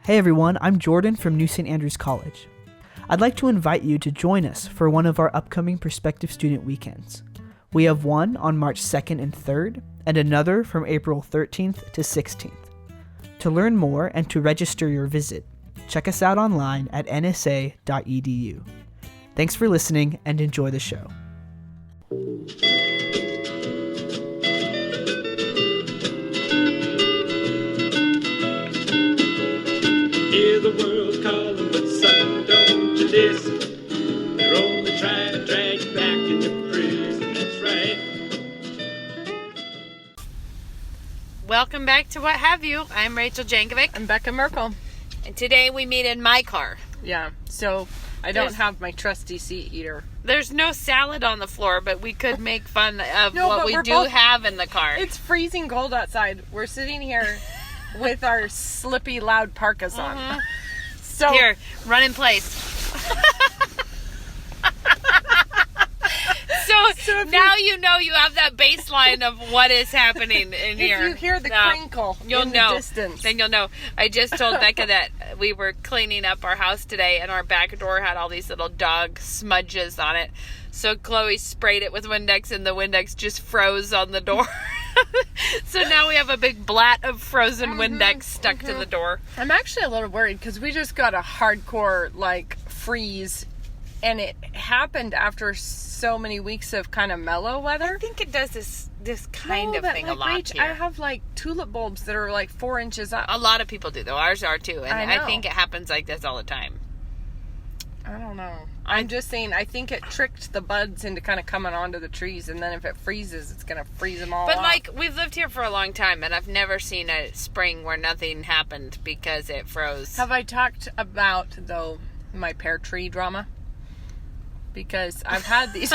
Hey everyone, I'm Jordan from New St. Andrews College. I'd like to invite you to join us for one of our upcoming prospective student weekends. We have one on March 2nd and 3rd, and another from April 13th to 16th. To learn more and to register your visit, check us out online at nsa.edu. Thanks for listening and enjoy the show. Hear the world calling, but son, don't you listen. They're only trying to drag you back into prison, that's right. Welcome back to What Have You. I'm Rachel Jankovic. I'm Becca Merkel. And today we meet in my car. Yeah, so I don't have my trusty seat heater. There's no salad on the floor, but we could make fun of No, what but we we're do both- have in the car. It's freezing cold outside. We're sitting here with our slippy, loud parkas on. So Here, run in place. So if now you know you have that baseline of what is happening in here. if you hear the Now, crinkle you'll in know. the distance. Then you'll know. I just told Becca that we were cleaning up our house today, and our back door had all these little dog smudges on it. So Chloe sprayed it with Windex, and the Windex just froze on the door. So now we have a big blat of frozen Windex stuck to the door. I'm actually a little worried because we just got a hardcore, freeze, and it happened after so many weeks of kind of mellow weather. I think it does this kind of thing a lot Rach, here. I have, tulip bulbs that are, 4 inches up. A lot of people do, though. Ours are, too. And I know. I think it happens like this all the time. I don't know. I'm just saying, I think it tricked the buds into kind of coming onto the trees, and then if it freezes, it's going to freeze them all But, up. we've lived here for a long time, and I've never seen a spring where nothing happened because it froze. Have I talked about, though, my pear tree drama? Because I've had these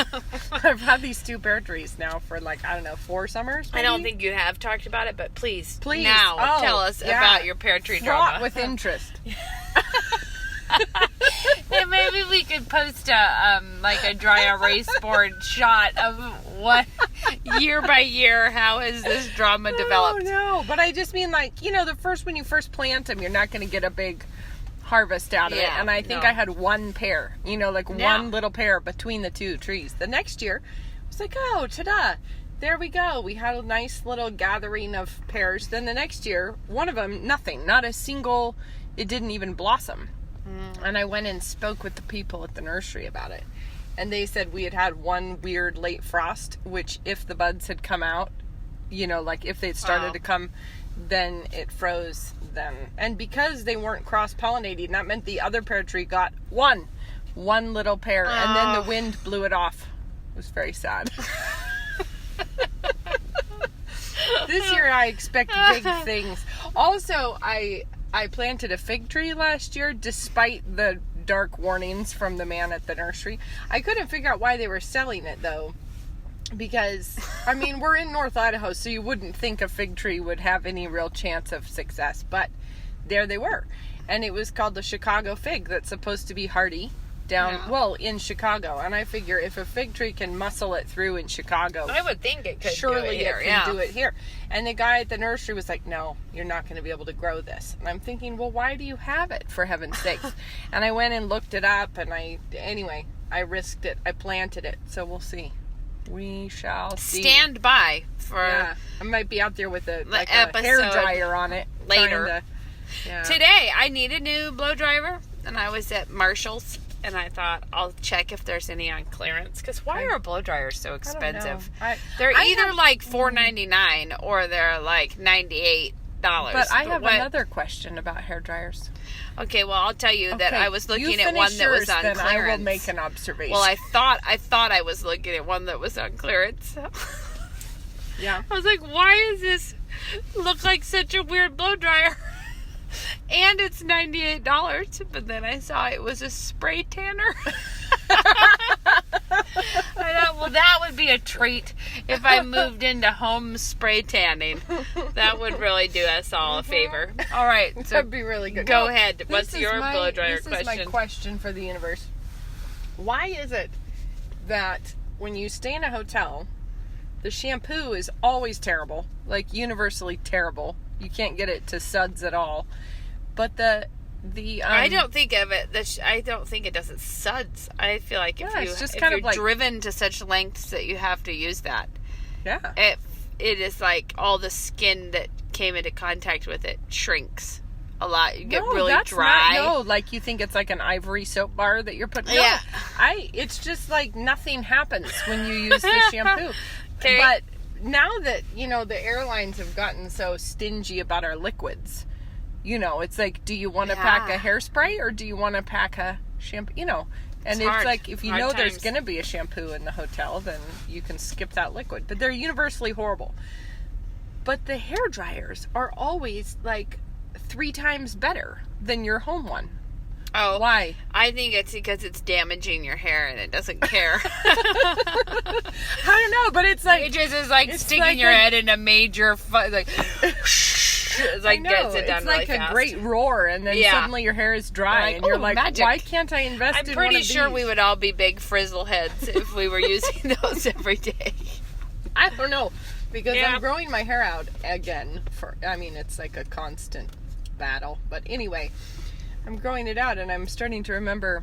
2 pear trees now for 4 summers. I don't maybe? think you have talked about it, but please Now tell us about your pear tree Fraught drama. with interest. And maybe we could post a dry erase board shot of what year by year, how has this drama developed? Oh, no. But I just mean, when you first plant them, you're not going to get a big harvest out of it. And I think I had 1 pear, one little pear between the 2 trees. The next year, it was oh, ta-da. There we go. We had a nice little gathering of pears. Then the next year, one of them, nothing. Not a single, it didn't even blossom. And I went and spoke with the people at the nursery about it. And they said we had 1 weird late frost, which if the buds had come out, if they'd started to come, then it froze then. And because they weren't cross-pollinating, that meant the other pear tree got one little pear, and then the wind blew it off. It was very sad. This year I expect big things. Also, I planted a fig tree last year, despite the dark warnings from the man at the nursery. I couldn't figure out why they were selling it, though. Because, we're in North Idaho, so you wouldn't think a fig tree would have any real chance of success. But there they were. And it was called the Chicago fig, that's supposed to be hardy in Chicago. And I figure if a fig tree can muscle it through in Chicago, I would think it could surely do it here. it can do it here. And the guy at the nursery was like, no, you're not going to be able to grow this. And I'm thinking, well, why do you have it, for heaven's sakes? And I went and looked it up, and I risked it. I planted it. So we'll see. We shall see. Stand by for I might be out there with a episode hair dryer on it later. Yeah. Today, I need a new blow dryer, and I was at Marshall's, and I thought I'll check if there's any on clearance. Because why are blow dryers so expensive? They're either $4.99 or they're $98. But I have another question about hair dryers. Okay, well, I'll tell you that I was looking at one that was on then clearance. I will make an observation. Well, I thought I was looking at one that was on clearance. Yeah. I was like, why does this look like such a weird blow dryer? And it's $98, but then I saw it was a spray tanner. I thought, well, that would be a treat if I moved into home spray tanning. That would really do us all a favor. All right, so that'd be really good. Go ahead. What's your blow dryer question? question? This is my question for the universe. Why is it that when you stay in a hotel, the shampoo is always terrible, universally terrible? You can't get it to suds at all. But the I don't think of it. I don't think it does. It suds. I feel like if you're driven to such lengths that you have to use that. Yeah. It is like all the skin that came into contact with it shrinks a lot. You get really dry. Like you think it's like an ivory soap bar that you're putting. Yeah. It's just like nothing happens when you use the shampoo. Okay. But now that, the airlines have gotten so stingy about our liquids, it's like, do you want to pack a hairspray or do you want to pack a shampoo? And it's like, if you know there's going to be a shampoo in the hotel, then you can skip that liquid. But they're universally horrible. But the hair dryers are always like 3 times better than your home one. Oh. Why? I think it's because it's damaging your hair and it doesn't care. I don't know, but it's like... It just is like sticking your head in a major... It's like gets it done really fast. It's like a great roar, and then suddenly your hair is dry, and you're like, magic. Why can't I invest in one of these? I'm pretty sure we would all be big frizzle heads if we were using those every day. I don't know, because I'm growing my hair out again. It's like a constant battle. But anyway, I'm growing it out, and I'm starting to remember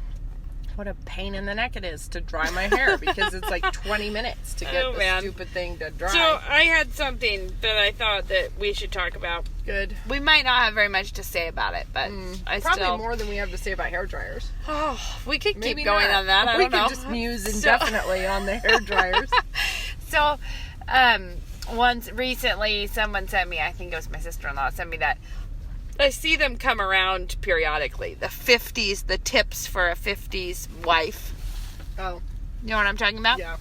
what a pain in the neck it is to dry my hair, because it's like 20 minutes to get stupid thing to dry. So I had something that I thought that we should talk about. Good. We might not have very much to say about it, but probably more than we have to say about hair dryers. Oh, we could keep going on that. I don't know. We could just muse indefinitely on the hair dryers. So, once recently, someone sent me, I think it was my sister-in-law, sent me that. I see them come around periodically. The 50s, the tips for a 50s wife. Oh. You know what I'm talking about? Yeah.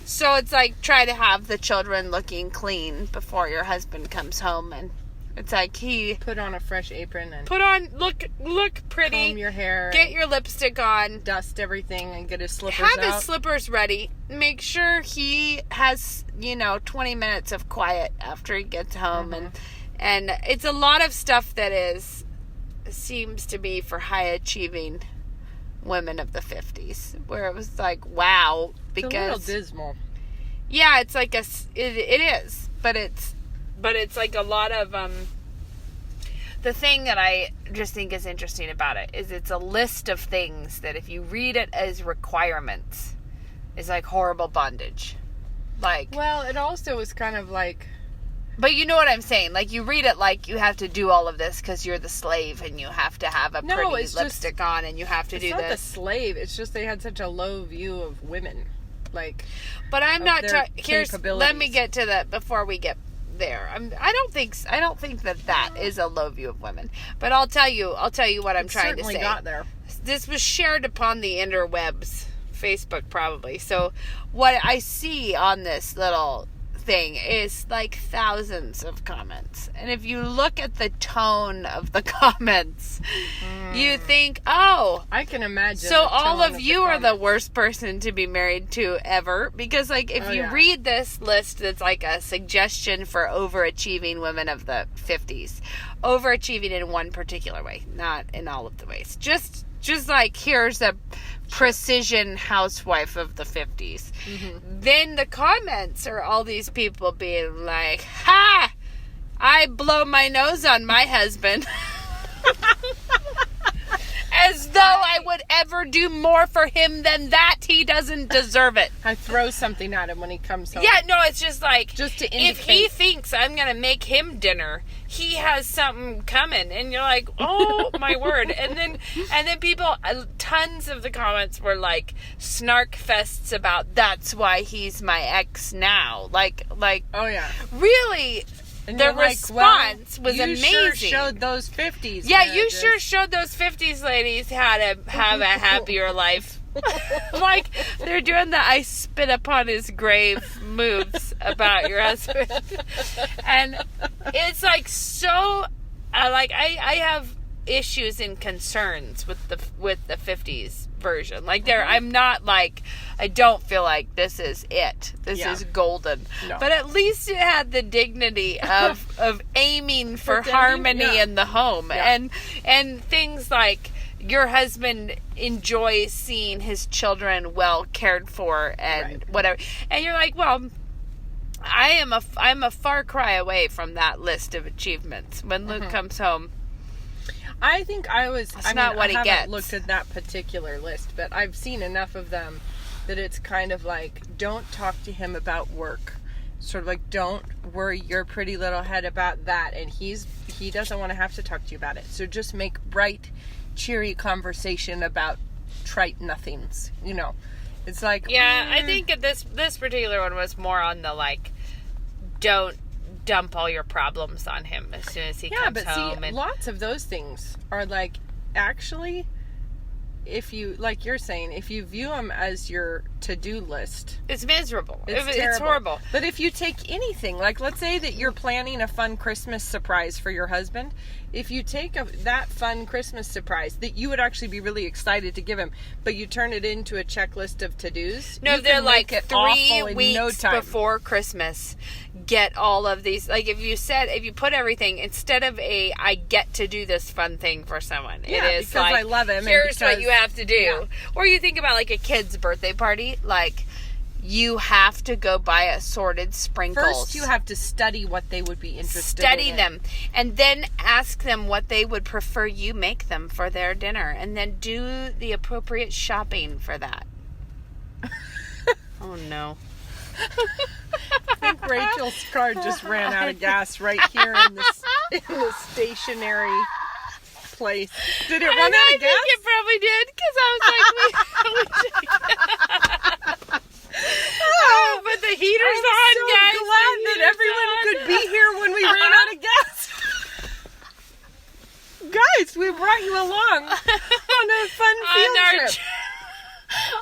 So it's like, try to have the children looking clean before your husband comes home. And it's like, put on a fresh apron and... Look pretty. Comb your hair. Get your lipstick on. Dust everything and get his slippers out. Have his slippers ready. Make sure he has, 20 minutes of quiet after he gets home. Mm-hmm. And it's a lot of stuff that seems to be for high achieving women of the 50s, where it was like, wow, because it's a little dismal. Yeah, it's like it is, but it's like a lot of the thing that I just think is interesting about it is it's a list of things that if you read it as requirements is like horrible bondage. Like, well, it also is kind of like, but you know what I'm saying? Like, you read it like you have to do all of this because you're the slave and you have to have a pretty lipstick on and you have to do this. It's not the slave. It's just they had such a low view of women. Like, but I'm not... let me get to that before we get there. I don't think that is a low view of women. But I'll tell you what I'm trying to say. Certainly got there. This was shared upon the interwebs, Facebook probably. So what I see on this little thing is like thousands of comments, and if you look at the tone of the comments, you think, oh, I can imagine. So all of you are the worst person to be married to ever, because like if you read this list, that's like a suggestion for overachieving women of the 50s, overachieving in one particular way, not in all of the ways. Just like, here's a precision housewife of the 50s. Mm-hmm. Then the comments are all these people being like, ha! I blow my nose on my husband. As though I would ever do more for him than that. He doesn't deserve it. I throw something at him when he comes home. Yeah, no, it's just like, just to indicate. If he thinks I'm going to make him dinner, he has something coming. And you're like, oh my word. And then people, tons of the comments were like snark fests about that's why he's my ex now. Like, oh yeah. Really? And the response was amazing. You sure showed those 50s. Yeah, you sure showed those 50s ladies how to have a happier life. Like, they're doing the I spit upon his grave moves about your husband. And it's like so, I have issues and concerns with the 50s version. Like, I'm not like, I don't feel like this is it. This is golden. No. But at least it had the dignity of aiming for harmony in the home. Yeah. And things like, your husband enjoys seeing his children well cared for and whatever. And you're like, well, I'm a far cry away from that list of achievements. When Luke comes home, I think That's not what he I gets. haven't looked at that particular list, but I've seen enough of them that it's kind of like, don't talk to him about work. Sort of like, don't worry your pretty little head about that. And he doesn't want to have to talk to you about it. So just make bright, cheery conversation about trite nothings. You know, it's like, yeah, I think this particular one was more on the like, don't dump all your problems on him as soon as he comes home. See, and lots of those things are like, actually, if you, like you're saying, if you view them as your to-do list, it's miserable. It's It's horrible. But if you take anything, like let's say that you're planning a fun Christmas surprise for your husband, if you take that fun Christmas surprise that you would actually be really excited to give him, but you turn it into a checklist of to-dos, No, you they're can like make it 3 awful in weeks no time. before Christmas. Get all of these. Like if you put everything, instead of I get to do this fun thing for someone. Yeah, it is because like, I love him and here's what because- you have to do. yeah. Or you think about like a kid's birthday party. Like you have to go buy assorted sprinkles. First, you have to study what they would be interested in. Study them, and then ask them what they would prefer you make them for their dinner, and then do the appropriate shopping for that. Oh no. I think Rachel's car just ran out of gas right here in the stationary place. Did it run out I of gas? think it probably did, because I was like, oh, but the heater's I'm on, so guys. glad The that heater's everyone on. could be here when we ran out of gas. Guys, we brought you along on a fun field trip.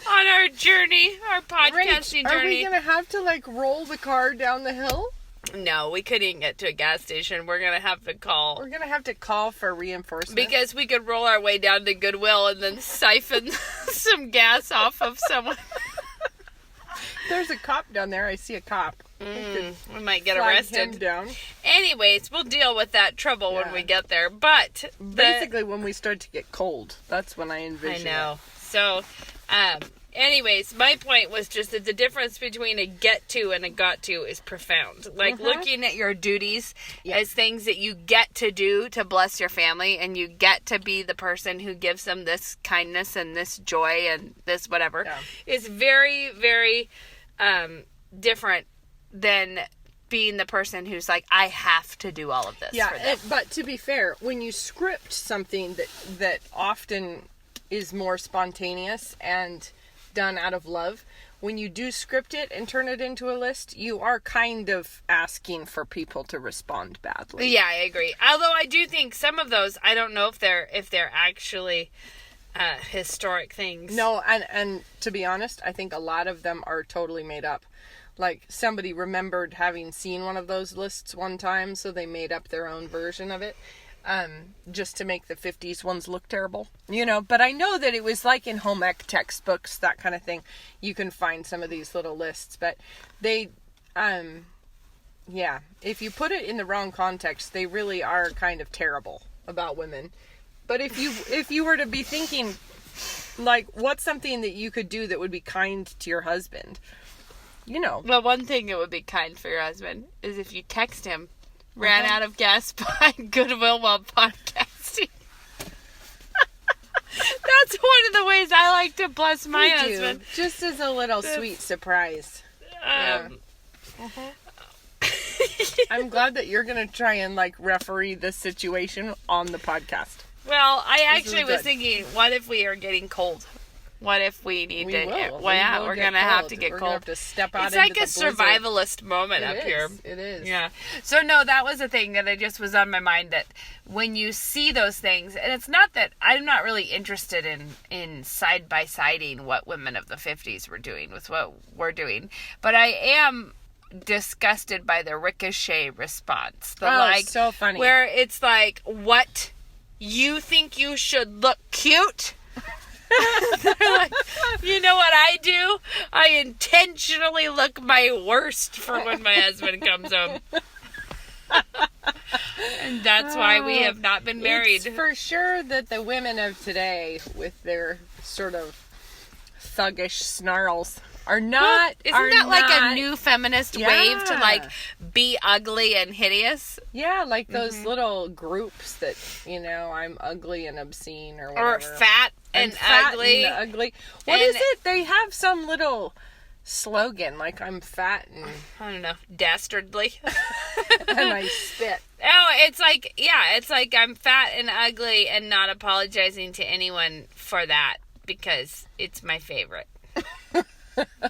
On our journey, our podcasting Rach, are we journey. gonna have to like roll the car down the hill? No, we couldn't get to a gas station. We're gonna have to call. We're gonna have to call for reinforcements. Because we could roll our way down to Goodwill and then siphon some gas off of someone. there's a cop down there. I see a cop. We might get Flag him arrested. down. Anyways, we'll deal with that trouble when Yeah. we get there. But Basically, when we start to get cold, that's when I I envision. know. So, anyways, my point was just that the difference between a get to and a got to is profound. Like looking at your duties as things that you get to do to bless your family, and you get to be the person who gives them this kindness and this joy and this whatever, is very, very different than being the person who's like, I have to do all of this. Yeah, for them. but to be fair, when you script something that often is more spontaneous and done out of love, when you do script it and turn it into a list, you are kind of asking for people to respond badly. Yeah, I agree. Although I do think some of those, I don't know if they're actually historic things. No, and to be honest, I think a lot of them are totally made up. Like, somebody remembered having seen one of those lists one time, so they made up their own version of it. Just to make the 50s ones look terrible, you know, but I know that it was like in home ec textbooks, that kind of thing. You can find some of these little lists, but they, yeah, if you put it in the wrong context, they really are kind of terrible about women. But if you were to be thinking, like, what's something that you could do that would be kind to your husband, you know. Well, one thing that would be kind for your husband is if you text him, ran out of gas behind Goodwill while podcasting. That's one of the ways I like to bless my We do, husband. just as a little sweet surprise. I'm glad that you're going to try and, like, referee this situation on the podcast. Well, I This actually is was good. thinking, what if we are getting cold? What if we need We to? will. Well, yeah, We will we're get gonna have cold. to get We're cold. gonna have to step out It's into like a the blizzard. survivalist moment up here. It is. Yeah. So no, that was a thing that I just was on my mind, that when you see those things, and it's not that I'm not really interested in side by siding what women of the 50s were doing with what we're doing, but I am disgusted by the ricochet response. The so funny. Where it's like, what? You think you should look cute? They're like, you know what I do? I intentionally look my worst for when my husband comes home. And that's why we have not been married. It's for sure that the women of today, with their sort of thuggish snarls, are not. Isn't that like a new feminist wave to Yeah. like be ugly and hideous? Yeah, like those little groups that, I'm ugly and obscene or whatever. Or fat and fat ugly. and ugly. What And- is it? They have some little slogan like I'm fat and I don't know, dastardly. and I spit. Oh, it's like I'm fat and ugly and not apologizing to anyone for that because it's my favorite.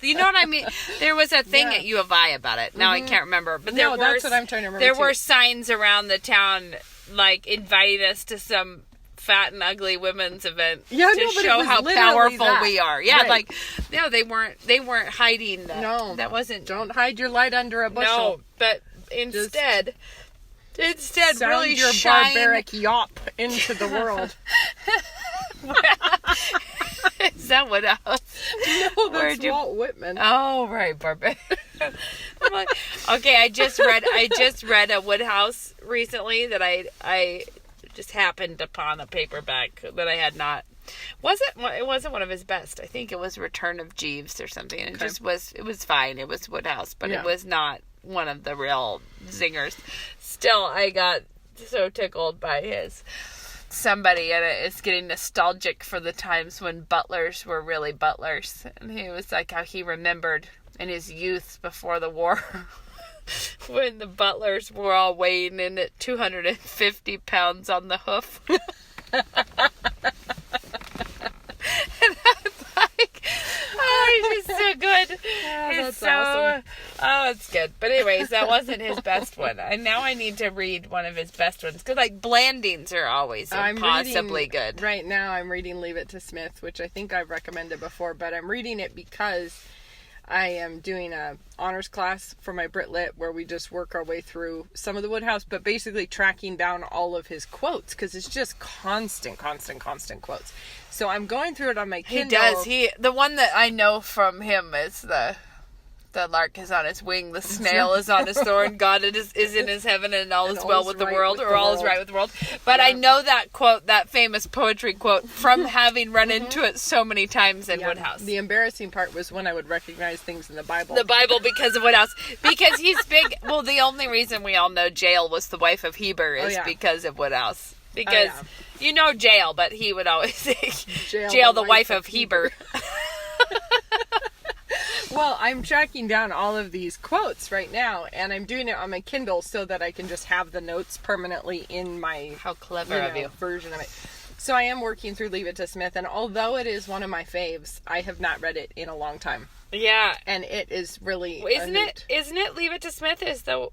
You know what I mean? There was a thing Yeah. at U of I about it. Now I can't remember, but there No, that's what I'm trying to remember, There too. were signs around the town like inviting us to some fat and ugly women's event Yeah, to no, but it show was how literally powerful that. we are. Yeah, Right. like no, they weren't hiding that. No. That wasn't Don't hide your light under a bushel. no, but instead Sound really your shine. barbaric yawp into the world. Is that what else? No, Where'd that's you- Walt Whitman. Oh, right, barbaric. I'm like, okay, I just read a Woodhouse recently that I just happened upon a paperback that I had not. It wasn't one of his best. I think it was Return of Jeeves or something. It just was. It was fine. It was Woodhouse, but Yeah. it was not one of the real zingers. Still, I got so tickled by his. Somebody and it's getting nostalgic for the times when butlers were really butlers, and he was like how he remembered in his youth before the war when the butlers were all weighing in at 250 pounds on the hoof. And I was like, oh, he's just so good. Yeah, He's that's so awesome. Oh, it's good. But anyways, that wasn't his best one. And now I need to read one of his best ones. Because, like, blandings are always impossibly good. Right now I'm reading Leave It to Smith, which I think I've recommended before, but I'm reading it because I am doing a honors class for my Brit Lit where we just work our way through some of the Woodhouse, but basically tracking down all of his quotes because it's just constant quotes. So I'm going through it on my He Kindle. does. The one that I know from him is the lark is on his wing, the snail is on his thorn, God is in his heaven, and all is well with the world, or all is right with the world. But I know that quote, that famous poetry quote, from having run into it so many times in Woodhouse. The embarrassing part was when I would recognize things in the Bible. The Bible because of Woodhouse. Because he's big. Well, the only reason we all know Jael was the wife of Heber is because of Woodhouse. Because you know Jael, but he would always say Jael the wife of Heber. Well, I'm tracking down all of these quotes right now, and I'm doing it on my Kindle so that I can just have the notes permanently in my How clever of you. version of it. So I am working through Leave It to Smith, and although it is one of my faves, I have not read it in a long time, Yeah. and it is really Isn't it Leave It to Smith is the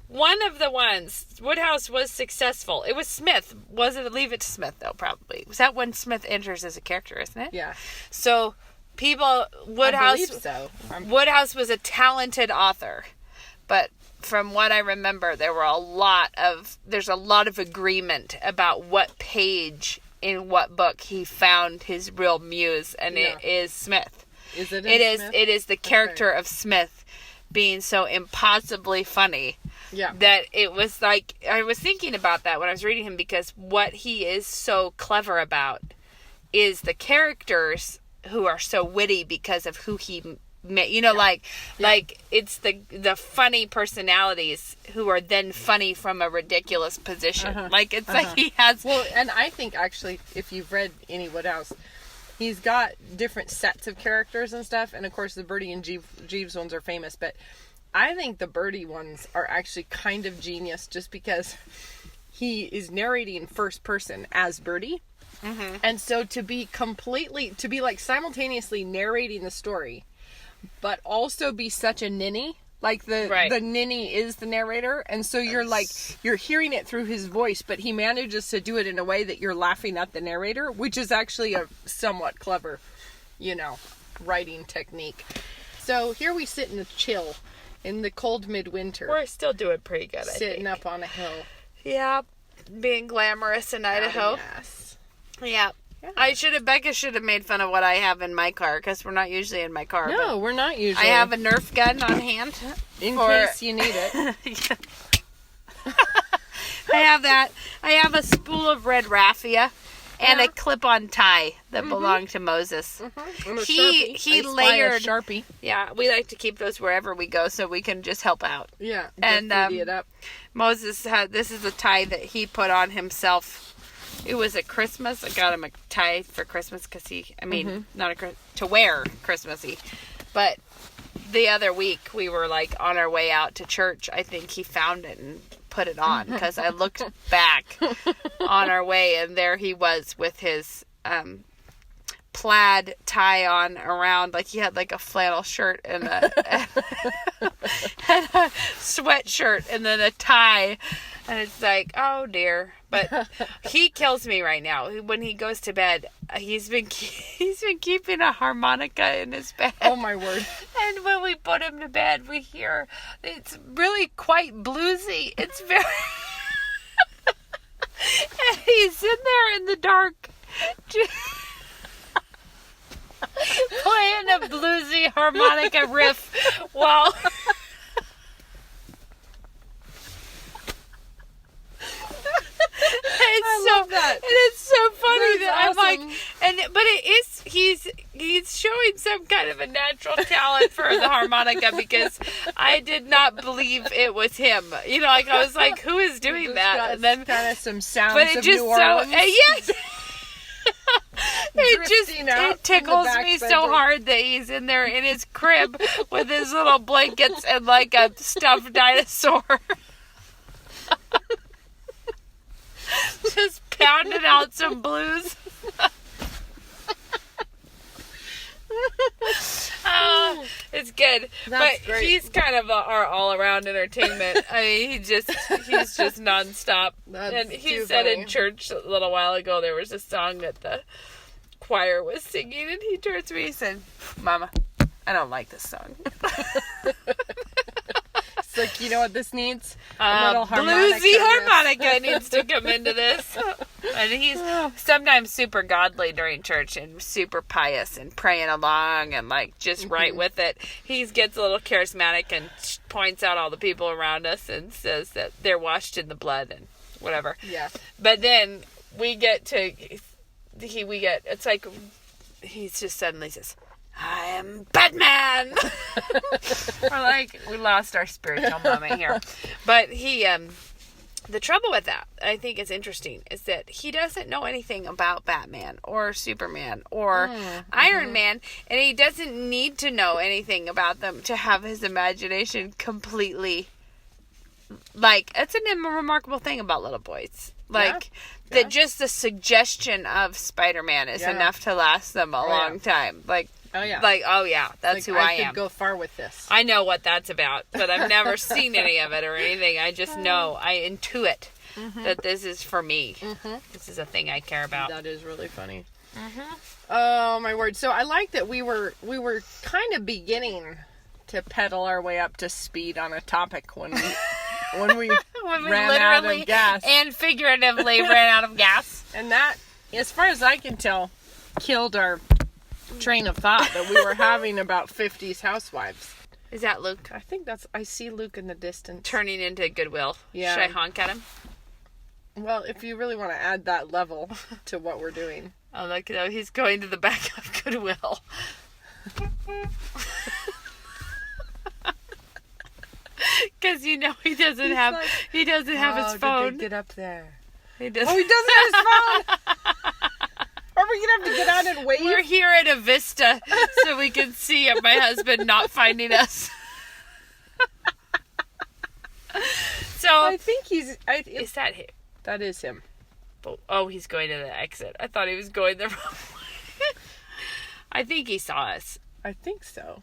one of the ones Woodhouse was successful. It was Smith. Was it Leave It to Smith though? Probably. Was that when Smith enters as a character, isn't it? Yeah, So I believe so. Woodhouse was a talented author, but from what I remember, there's a lot of agreement about what page in what book he found his real muse, and it is Smith. Is it? It is the character of Smith being so impossibly funny. Yeah. That it was like, I was thinking about that when I was reading him, because what he is so clever about is the characters who are so witty because of who he met. You know, like it's the funny personalities who are then funny from a ridiculous position. Like, it's like he has... Well, and I think actually, if you've read any Woodhouse, he's got different sets of characters and stuff, and of course the Bertie and Jeeves ones are famous, but I think the Bertie ones are actually kind of genius just because he is narrating first person as Bertie. Mm-hmm. And so to be like simultaneously narrating the story, but also be such a ninny, like the ninny is the narrator, and so you're hearing it through his voice, but he manages to do it in a way that you're laughing at the narrator, which is actually a somewhat clever, writing technique. So here we sit in the chill in the cold midwinter. We're still doing pretty good, I think. Sitting up on a hill. Yeah, being glamorous in Idaho. Yes. Yeah. Becca should have made fun of what I have in my car, because we're not usually in my car. No, we're not usually. I have a Nerf gun on hand. in case you need it. I have that. I have a spool of red raffia, and a clip-on tie that belonged to Moses. And a He Sharpie. I spy a layered. Sharpie. Yeah, we like to keep those wherever we go so we can just help out. Yeah, And, graffiti it up. Moses had, this is a tie that he put on himself. It was at Christmas. I got him a tie for Christmas because not to wear Christmassy. But the other week we were like on our way out to church. I think he found it and put it on because I looked back on our way and there he was with his plaid tie on around, like he had like a flannel shirt and a sweatshirt and then a tie, and it's like, oh dear. But he kills me right now. When he goes to bed, he's been keeping a harmonica in his bed. Oh my word. And when we put him to bed, we hear it's really quite bluesy. It's very and he's in there in the dark playing a bluesy harmonica riff while it's so funny that awesome. I'm like, but it is, he's showing some kind of a natural talent for the harmonica because I did not believe it was him. You know, like I was like, who is doing that? And then kind of some sounds but it of just New Orleans. yes. Drifting out It tickles from the me back so bedroom. hard that he's in there in his crib with his little blankets and like a stuffed dinosaur. Just pounding out some blues. It's good. That's but great. he's kind of our all-around entertainment. I mean, he's just nonstop. That's and he too said funny. in church a little while ago there was a song that the choir was singing, and he turned to me and said, "Mama, I don't like this song." It's like, you know what this needs? A little bluesy riff. harmonica needs to come into this. And he's sometimes super godly during church and super pious and praying along and like just right with it. He gets a little charismatic and points out all the people around us and says that they're washed in the blood and whatever. Yeah. But then we get to it's like he just suddenly says, "I am Batman." We're like, we lost our spiritual moment here. But he, the trouble with that, I think is interesting, is that he doesn't know anything about Batman or Superman or Iron Man, and he doesn't need to know anything about them to have his imagination completely, like, it's a remarkable thing about little boys. Like, that just the suggestion of Spider-Man is enough to last them a long time. Like, that's who I am. I could go far with this. I know what that's about, but I've never seen any of it or anything. I just know, I intuit that this is for me. This is a thing I care about. That is really funny. Oh my word! So I like that we were kind of beginning to pedal our way up to speed on a topic when we When we ran out literally of gas, and figuratively ran out of gas. and that, as far as I can tell, killed our train of thought that we were having about 50s housewives. Is that Luke I think I see Luke in the distance. turning into Goodwill? Yeah. Should I honk at him? Well, if you really want to add that level to what we're doing. Oh, look, no, he's going to the back of Goodwill. Because he doesn't have his phone. Get up there. He doesn't. Oh, he doesn't have his phone. Are we gonna have to get out and wait? We're here at a vista so we can see my husband not finding us. So I think he's. is that him? That is him. Oh, he's going to the exit. I thought he was going the wrong way. I think he saw us. I think so.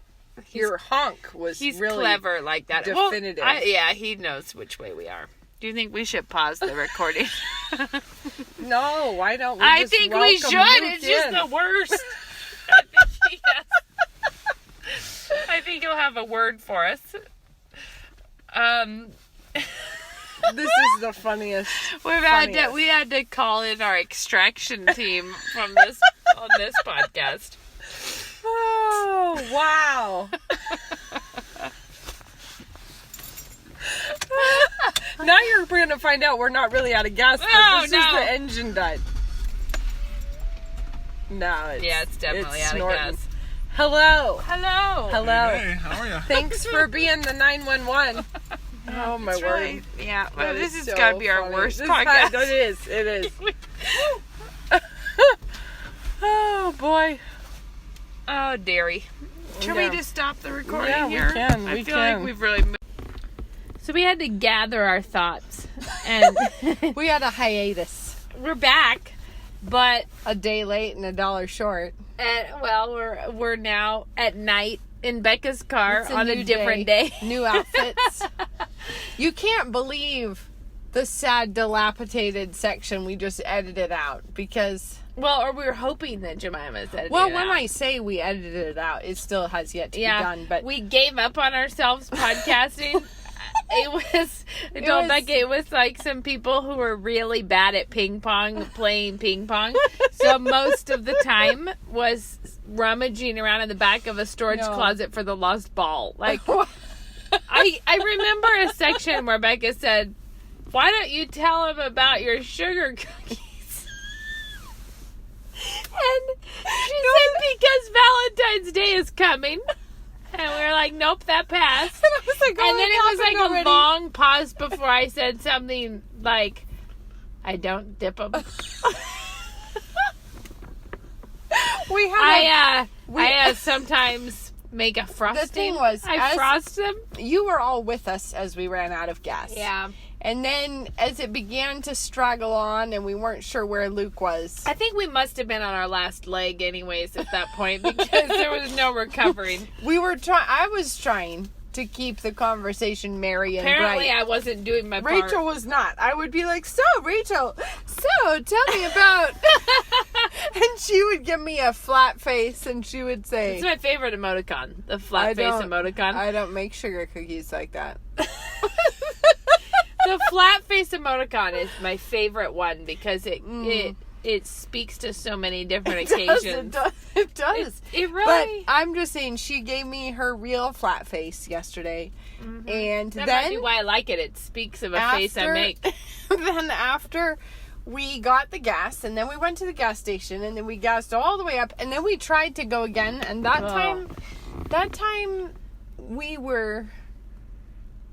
Your honk was He's really clever like that. definitive. Well, yeah, he knows which way we are. Do you think we should pause the recording? No, why don't we? I just think we welcome should. Luke It's just in? the worst. I think he'll have a word for us. This is the funniest. We had to call in our extraction team from this on this podcast. Oh, wow. Now you're going to find out we're not really out of gas, but Oh, this is no. the engine died. No, it's definitely out snorting. of gas. Hello. Hello. Hey, how are you? Thanks for being the 911. Oh, my That's word. right. Yeah. Well, That this is has so got to be our funny. worst This podcast. It is. Oh, boy. Oh, dearie. Can we Yeah. just stop the recording Yeah, we here? can, I we feel can. like we've really moved. So we had to gather our thoughts. And We had a hiatus. we're back. But, A day late and $1 short. we're now at night in Becca's car It's on a new different day. New outfits. You can't believe the sad, dilapidated section we just edited out because... Well, or we were hoping that Jemima said Well, when I say we edited it out, it still has yet to be done. But we gave up on ourselves podcasting. I told was- Becca it was like some people who were really bad at playing ping pong. So most of the time was rummaging around in the back of a storage No. closet for the lost ball. Like, I remember a section where Becca said, "Why don't you tell him about your sugar cookies?" And she said, "Because Valentine's Day is coming." And we were like, "Nope, that passed." I was like, And then it was like already. a long pause before I said something like, "I don't dip them." We had I sometimes make a frosting. The thing was, I frost them. you were all with us as we ran out of gas. Yeah. And then as it began to straggle on and we weren't sure where Luke was. I think we must have been on our last leg anyways at that point because there was no recovering. I was trying to keep the conversation merry and Apparently bright. I wasn't doing my part. Rachel was not. I would be like, "So, Rachel, tell me about..." And she would give me a flat face and she would say... It's my favorite emoticon, the flat face emoticon. I don't make sugar cookies like that. The flat face emoticon is my favorite one because it speaks to so many different occasions. It does. It really. But I'm just saying, she gave me her real flat face yesterday. And That might then be why I like it. It speaks of a face I make. Then after we got the gas, and then we went to the gas station, and then we gassed all the way up, and then we tried to go again, and that time we were...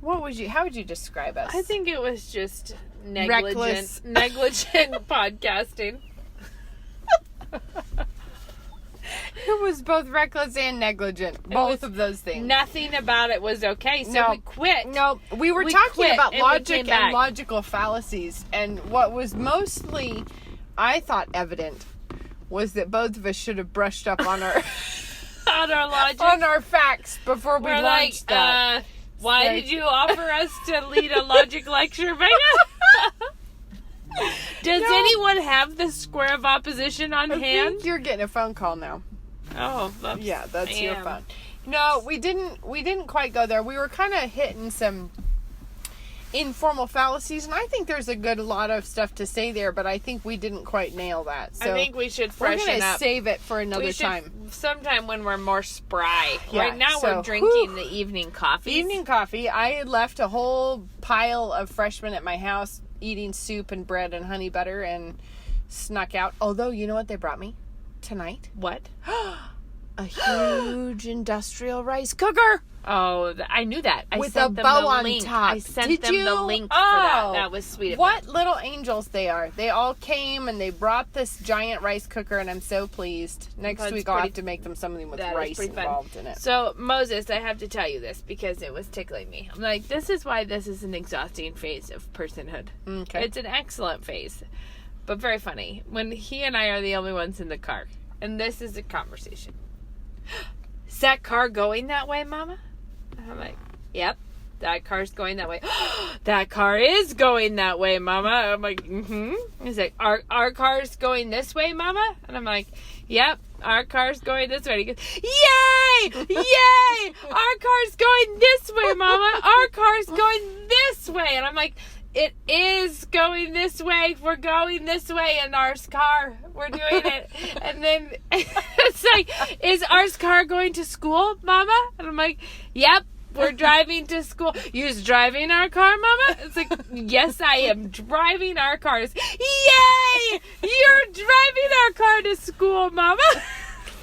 How would you describe us? I think it was just Reckless. negligent podcasting. It was both reckless and negligent. Both of those things. Nothing about it was okay, so No. we quit. No, we were We talking quit about and we logic came and back. logical fallacies. And what was mostly, I thought, evident was that both of us should have brushed up on our On our logic. on our facts before we We're launched like, that. why Like- did you offer us to lead a logic lecture, Becca? Does No. anyone have the square of opposition on I hand? think you're getting a phone call now. Oh, oops. Yeah, that's I your am. phone. No, we didn't quite go there. We were kind of hitting some informal fallacies, and I think there's a good lot of stuff to say there, but I think we didn't quite nail that. So I think we should we're freshen gonna up. save it for another We should time. sometime when we're more spry. Yeah, Right now so, we're drinking whew. the evening coffee. Evening coffee. I had left a whole pile of freshmen at my house eating soup and bread and honey butter and snuck out. Although, you know what they brought me tonight? What? A huge industrial rice cooker Oh, I knew that. I with a sent them bow the on link. top. I sent Did them you? the link for that. Oh. That was sweet of What them. little angels they are. They all came and they brought this giant rice cooker, and I'm so pleased. Next That's week I'll pretty- have to make them something with That is rice pretty fun. involved in it. So, Moses, I have to tell you this because it was tickling me. I'm like, this is why this is an exhausting phase of personhood. Okay. It's an excellent phase, but very funny. When he and I are the only ones in the car, and this is a conversation. Is that car going that way, Mama? And I'm like, yep, that car's going that way. That car is going that way, Mama. I'm like, mm-hmm. He's like, our car's going this way, Mama? And I'm like, yep, our car's going this way. And he goes, yay! Yay! Our car's going this way, Mama. Our car's going this way. And I'm like, it is going this way. We're going this way in our car. We're doing it. And then it's like, is our car going to school, Mama? And I'm like, yep, we're driving to school. You're driving our car, Mama? It's like, yes, I am driving our cars. Yay! You're driving our car to school, Mama.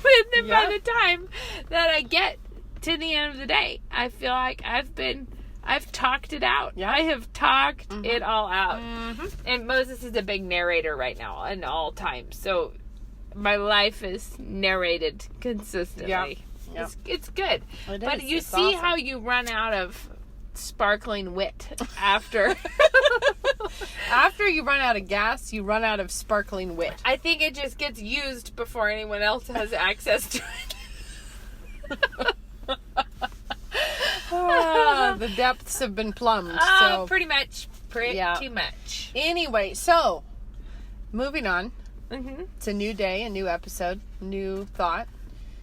And then by the time that I get to the end of the day, I feel like I've talked it out. Yeah. I have talked it all out. And Moses is a big narrator right now in all times. So my life is narrated consistently. Yeah. It's good. But you It's see awesome. how you run out of sparkling wit after. After you run out of gas, you run out of sparkling wit. I think it just gets used before anyone else has access to it. The depths have been plumbed. Oh, So pretty much. Yeah. Too much. anyway, so moving on. Mm-hmm. It's a new day, a new episode, new thought,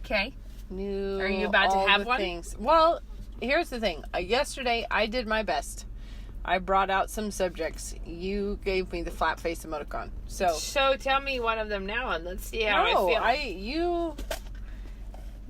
Okay. new. Are you about to all have the one? Things. Well, here's the thing. Yesterday, I did my best. I brought out some subjects. You gave me the flat face emoticon. So tell me one of them now and let's see how I feel.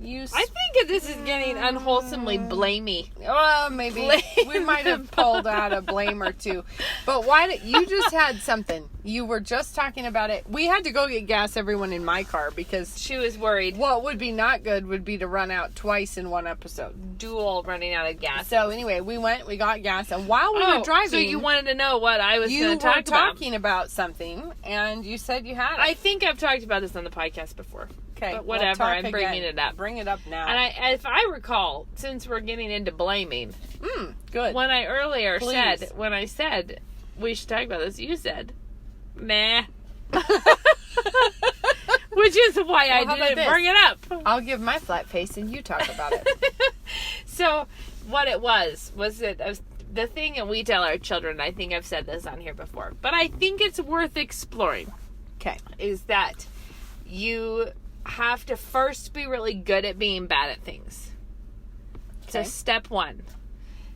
You I think this is getting unwholesomely blamey. well, maybe we might have pulled out a blame or two. But why did you just had something? You were just talking about it. We had to go get gas, everyone in my car, because She was worried. what would be not good would be to run out twice in one episode. Dual running out of gas. So anyway, we got gas, and while we were driving, so you wanted to know what I was you going were to talk about. talking about something, and you said you had it. I think I've talked about this on the podcast before. Okay, But well, whatever, talk I'm bringing again. it up. Bring it up now. And if I recall, since we're getting into blaming, Good. when I earlier Please. said we should talk about this, you said, meh. Which is why Well, how I about didn't this? bring it up. I'll give my flat face, and you talk about it. So, what it was the thing that we tell our children, I think I've said this on here before, but I think it's worth exploring, Okay. is that you have to first be really good at being bad at things. So, Okay. step one.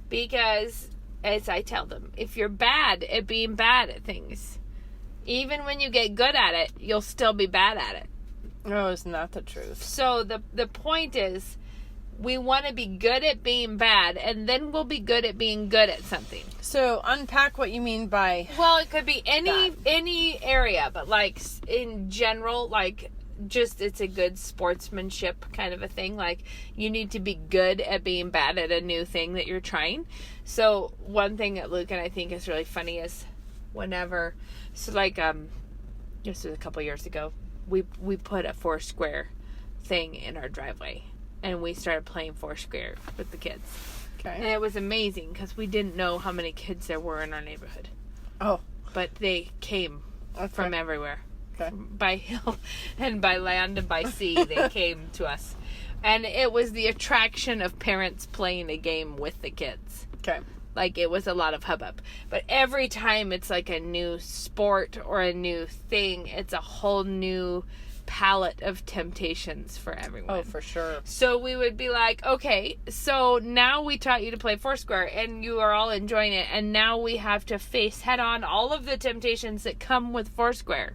Because, as I tell them, if you're bad at being bad at things, even when you get good at it, you'll still be bad at it. No, it's not the truth. So the point is, we want to be good at being bad, and then we'll be good at being good at something. So unpack what you mean by Well, it could be That. any area, but like in general, like just it's a good sportsmanship kind of a thing. Like you need to be good at being bad at a new thing that you're trying. So one thing that Luke and I think is really funny is whenever, so like this was a couple years ago, we put a Foursquare thing in our driveway, and we started playing Foursquare with the kids. And okay. it was amazing because we didn't know how many kids there were in our neighborhood. Oh, But they came from everywhere. Okay. By hill and by land and by sea, they came to us. And it was the attraction of parents playing a game with the kids. okay. Like, it was a lot of hubbub. But every time it's like a new sport or a new thing, it's a whole new palette of temptations for everyone. Oh, for sure. So we would be like, okay, so now we taught you to play Foursquare and you are all enjoying it. And now we have to face head on all of the temptations that come with Foursquare,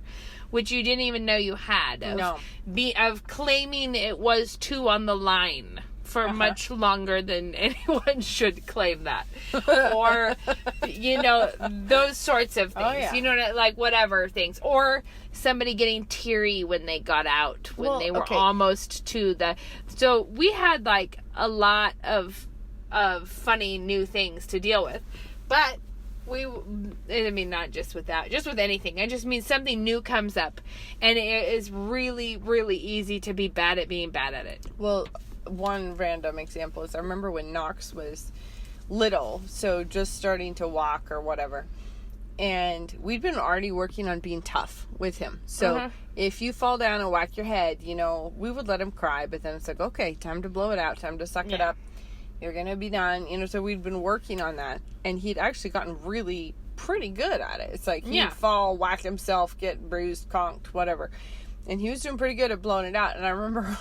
which you didn't even know you had. Of claiming it was 2 on the line for much longer than anyone should claim that. Or, those sorts of things. Oh, yeah. You know, like whatever things. Or somebody getting teary when they got out, when they were almost to the... So we had like a lot of funny new things to deal with. But not just with that, just with anything. I just mean something new comes up, and it is really, really easy to be bad at being bad at it. Well, one random example is I remember when Knox was little, so just starting to walk or whatever. And we'd been already working on being tough with him. So if you fall down and whack your head, we would let him cry, but then it's like, okay, time to blow it out, time to suck it up. You're going to be done. So we'd been working on that. And he'd actually gotten really pretty good at it. It's like he'd fall, whack himself, get bruised, conked, whatever. And he was doing pretty good at blowing it out. And I remember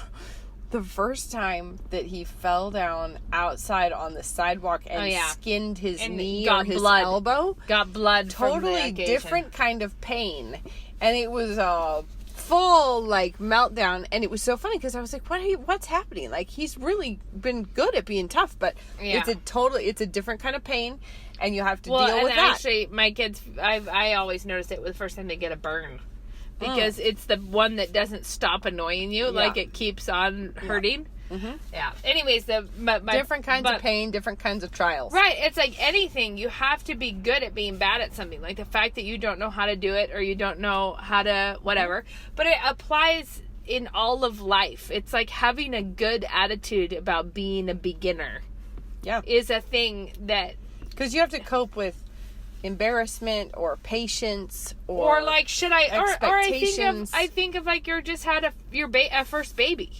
the first time that he fell down outside on the sidewalk and skinned his knee or his elbow. Got blood from the Totally occasion. different kind of pain. And it was a full meltdown, and it was so funny because I was like, what's happening? Like, he's really been good at being tough, but it's a different kind of pain, and you have to deal with that. Actually, my kids, I always notice it was the first time they get a burn. because it's the one that doesn't stop annoying you. Like, it keeps on hurting. Yeah. Anyways, my different kinds of pain, different kinds of trials. Right. It's like anything. You have to be good at being bad at something. Like the fact that you don't know how to do it, or you don't know how to whatever. But it applies in all of life. It's like having a good attitude about being a beginner. Yeah. Is a thing that... Because you have to cope with embarrassment or patience or like, should I... Or I think of like you're just had a first baby.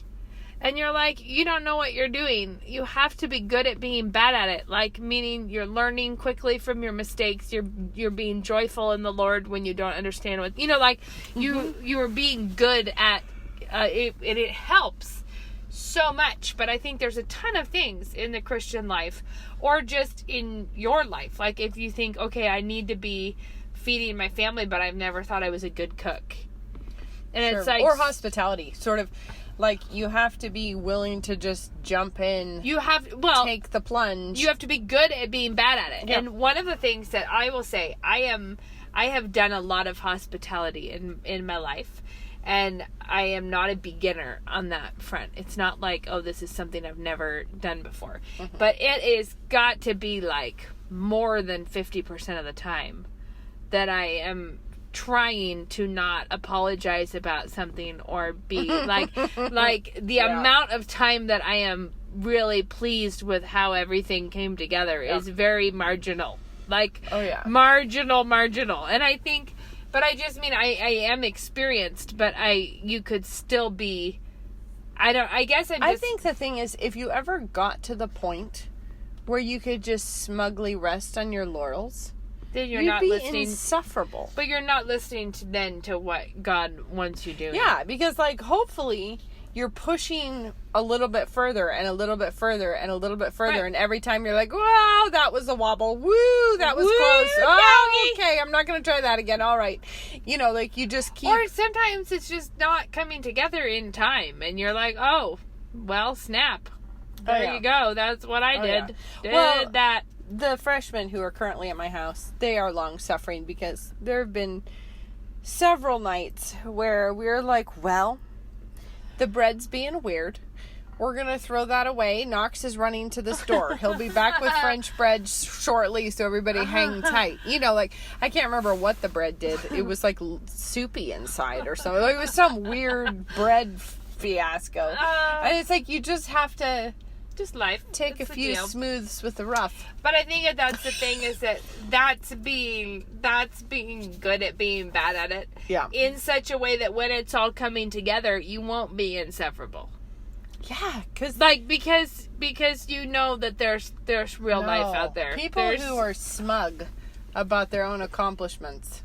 And you're like, you don't know what you're doing. You have to be good at being bad at it. Like, meaning you're learning quickly from your mistakes. You're being joyful in the Lord when you don't understand what... like, you are being good at... it helps so much. But I think there's a ton of things in the Christian life, or just in your life. Like, if you think, okay, I need to be feeding my family, but I've never thought I was a good cook. And it's like... Or hospitality, sort of... Like, you have to be willing to just jump in. You have, take the plunge. You have to be good at being bad at it. Yep. And one of the things that I will say, I have done a lot of hospitality in my life. And I am not a beginner on that front. It's not like, oh, this is something I've never done before. Mm-hmm. But it is got to be like more than 50% of the time that I am trying to not apologize about something, or be like the amount of time that I am really pleased with how everything came together is very marginal. Like, marginal. And I think, but I just mean, I am experienced, but you could still be, I think the thing is, if you ever got to the point where you could just smugly rest on your laurels, then you'd not be insufferable. But you're not listening to what God wants you doing. Yeah, because like hopefully you're pushing a little bit further and a little bit further and a little bit further, and every time you're like, wow, that was a wobble. Woo, that was close. Oh, okay, I'm not going to try that again. All right. Like you just keep... Or sometimes it's just not coming together in time, and you're like, oh, well, snap. There you go. That's what I did. Did that. The freshmen who are currently at my house, they are long suffering, because there have been several nights where we're like, well, the bread's being weird. We're going to throw that away. Knox is running to the store. He'll be back with French bread shortly, so everybody hang tight. Like, I can't remember what the bread did. It was like soupy inside or something. It was some weird bread fiasco. And it's like, you just have to... Just life. Take a few smooths with the rough. But I think that's the thing, is that that's being good at being bad at it. Yeah. In such a way that when it's all coming together, you won't be insufferable. Yeah, because you know that there's real life out there. People who are smug about their own accomplishments,